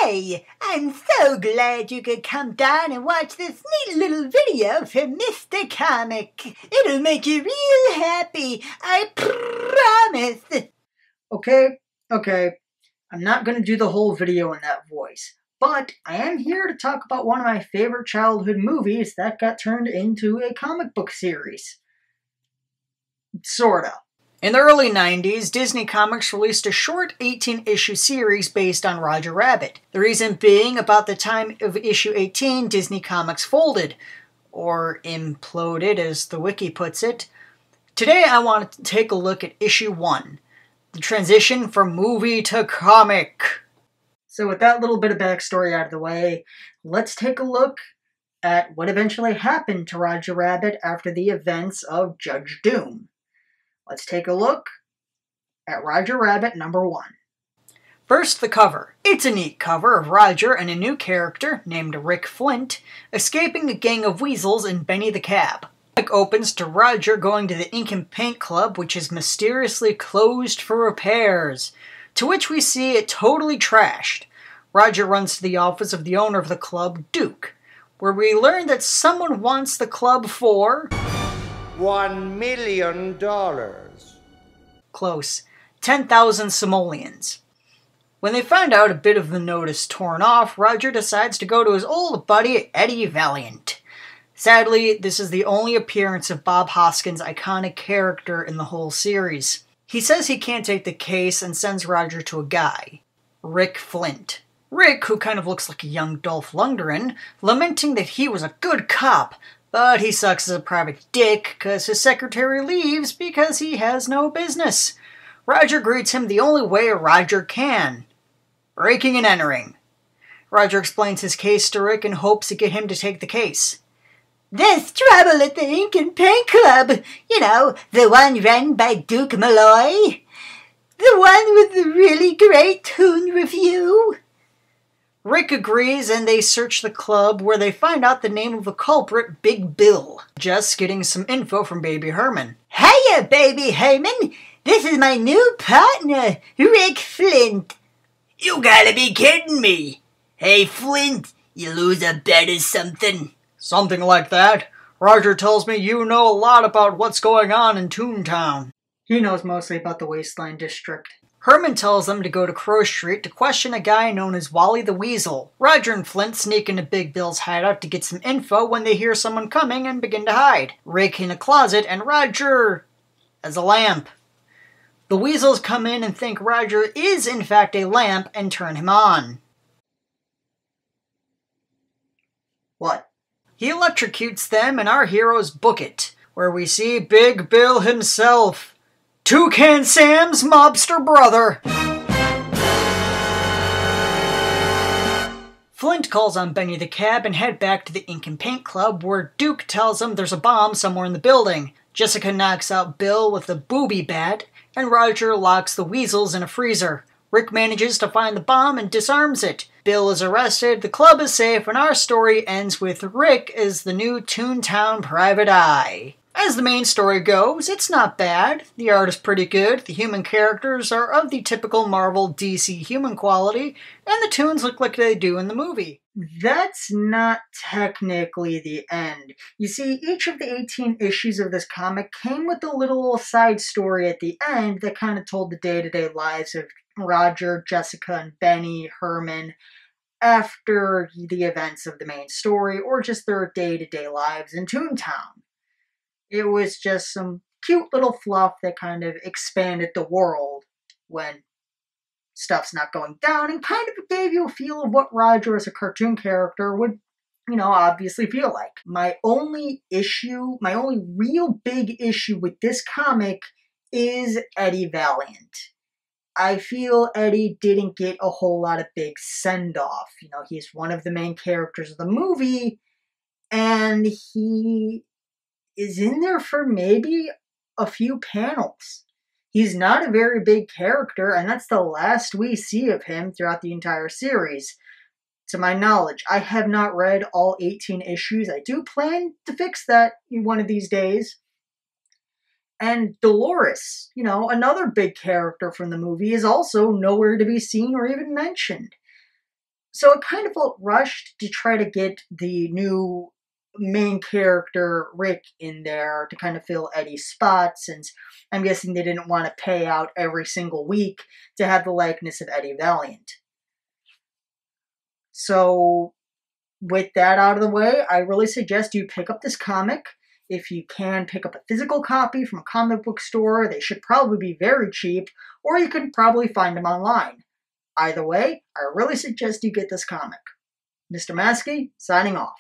Hey, I'm so glad you could come down and watch this neat little video from Mr. Comic. It'll make you real happy, I promise. Okay. I'm not going to do the whole video in that voice, but I am here to talk about one of my favorite childhood movies that got turned into a comic book series. Sorta. In the early 90s, Disney Comics released a short 18-issue series based on Roger Rabbit. The reason being, about the time of issue 18, Disney Comics folded, or imploded as the wiki puts it. Today I want to take a look at issue 1, the transition from movie to comic. So with that little bit of backstory out of the way, let's take a look at what eventually happened to Roger Rabbit after the events of Judge Doom. Let's take a look at Roger Rabbit number 1. First, the cover. It's a neat cover of Roger and a new character named Rick Flint escaping a gang of weasels in Benny the Cab. The comic opens to Roger going to the Ink and Paint Club, which is mysteriously closed for repairs, to which we see it totally trashed. Roger runs to the office of the owner of the club, Duke, where we learn that someone wants the club for $1 million. Close. 10,000 simoleons. When they find out a bit of the note is torn off, Roger decides to go to his old buddy, Eddie Valiant. Sadly, this is the only appearance of Bob Hoskins' iconic character in the whole series. He says he can't take the case and sends Roger to a guy, Rick Flint. Rick, who kind of looks like a young Dolph Lundgren, lamenting that he was a good cop, but he sucks as a private dick because his secretary leaves because he has no business. Roger greets him the only way a Roger can, breaking and entering. Roger explains his case to Rick in hopes to get him to take the case. There's trouble at the Ink and Paint Club. You know, the one run by Duke Malloy. The one with the really great Toon review. Rick agrees and they search the club where they find out the name of the culprit, Big Bill. Just getting some info from Baby Herman. Hiya, Baby Herman. This is my new partner, Rick Flint. You gotta be kidding me. Hey, Flint, you lose a bet or something? Something like that. Roger tells me you know a lot about what's going on in Toontown. He knows mostly about the Wasteland District. Herman tells them to go to Crow Street to question a guy known as Wally the Weasel. Roger and Flint sneak into Big Bill's hideout to get some info when they hear someone coming and begin to hide. Rick in a closet and Roger as a lamp. The Weasels come in and think Roger is in fact a lamp and turn him on. What? He electrocutes them and our heroes book it, where we see Big Bill himself, Toucan Sam's mobster brother. Flint calls on Benny the Cab and head back to the Ink and Paint Club, where Duke tells him there's a bomb somewhere in the building. Jessica knocks out Bill with a booby bat, and Roger locks the weasels in a freezer. Rick manages to find the bomb and disarms it. Bill is arrested, the club is safe, and our story ends with Rick as the new Toontown Private Eye. As the main story goes, it's not bad. The art is pretty good, the human characters are of the typical Marvel DC human quality, and the toons look like they do in the movie. That's not technically the end. You see, each of the 18 issues of this comic came with a little side story at the end that kind of told the day-to-day lives of Roger, Jessica, and Benny, Herman, after the events of the main story, or just their day-to-day lives in Toontown. It was just some cute little fluff that kind of expanded the world when stuff's not going down, and kind of gave you a feel of what Roger as a cartoon character would, obviously feel like. My only real big issue with this comic is Eddie Valiant. I feel Eddie didn't get a whole lot of big send-off. He's one of the main characters of the movie, and he is in there for maybe a few panels. He's not a very big character, and that's the last we see of him throughout the entire series. To my knowledge, I have not read all 18 issues. I do plan to fix that one of these days. And Dolores, another big character from the movie, is also nowhere to be seen or even mentioned. So it kind of felt rushed to try to get the new main character, Rick, in there to kind of fill Eddie's spot, since I'm guessing they didn't want to pay out every single week to have the likeness of Eddie Valiant. So, with that out of the way, I really suggest you pick up this comic. If you can, pick up a physical copy from a comic book store. They should probably be very cheap, or you can probably find them online. Either way, I really suggest you get this comic. Mr. Maskie, signing off.